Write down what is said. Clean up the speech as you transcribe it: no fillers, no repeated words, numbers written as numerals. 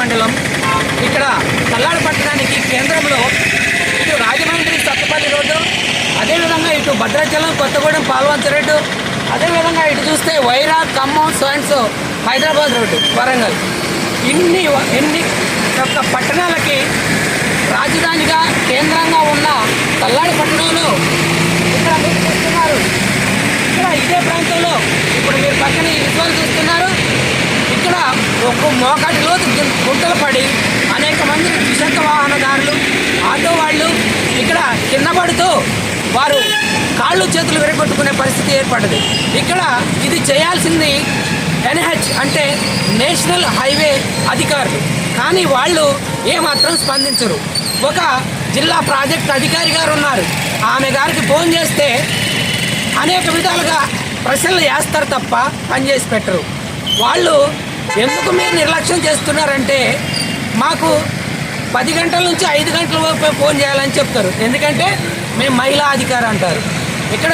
మండలం. ఇక్కడ తల్లాడ పట్టణానికి కేంద్రంలో ఇటు రాజమండ్రి సత్తపల్లి రోడ్డు, అదేవిధంగా ఇటు భద్రాచలం కొత్తగూడెం పాల్వంచ రోడ్డు, అదేవిధంగా ఇటు చూస్తే వైరా ఖమ్మం సోన్సో హైదరాబాద్ రోడ్డు వరంగల్, ఎన్ని యొక్క పట్టణాలకి రాజధానిగా కేంద్రంగా ఉన్న తల్లాడ పట్టణంలో ఇక్కడ మీరు చూస్తున్నారు. ఇక్కడ ఇదే ప్రాంతంలో ఇప్పుడు మీరు పక్కన విజువల్ చూస్తున్నారు. ఇక్కడ ఒక మోకాటి లోతు గుంటలు పడి అనేక మంది ద్విచక్ర వాహనదారులు, ఆటో వాళ్ళు ఇక్కడ కింద పడుతూ వారు కాళ్ళు చేతులు విరగొట్టుకునే పరిస్థితి ఏర్పడ్డది. ఇక్కడ ఇది చేయాల్సింది ఎన్హెచ్ అంటే నేషనల్ హైవే అధికారులు, కానీ వాళ్ళు ఏమాత్రం స్పందించరు. ఒక జిల్లా ప్రాజెక్ట్ అధికారి గారు ఉన్నారు, ఆమె గారికి ఫోన్ చేస్తే అనేక విధాలుగా ప్రశ్నలు వేస్తారు తప్ప పనిచేసి పెట్టరు. వాళ్ళు ఎందుకు మీరు నిర్లక్ష్యం చేస్తున్నారంటే మాకు 10 గంటల నుంచి 5 గంటల వరకు ఫోన్ చేయాలని చెప్తారు. ఎందుకంటే మేము మహిళా అధికారి అంటారు. ఇక్కడ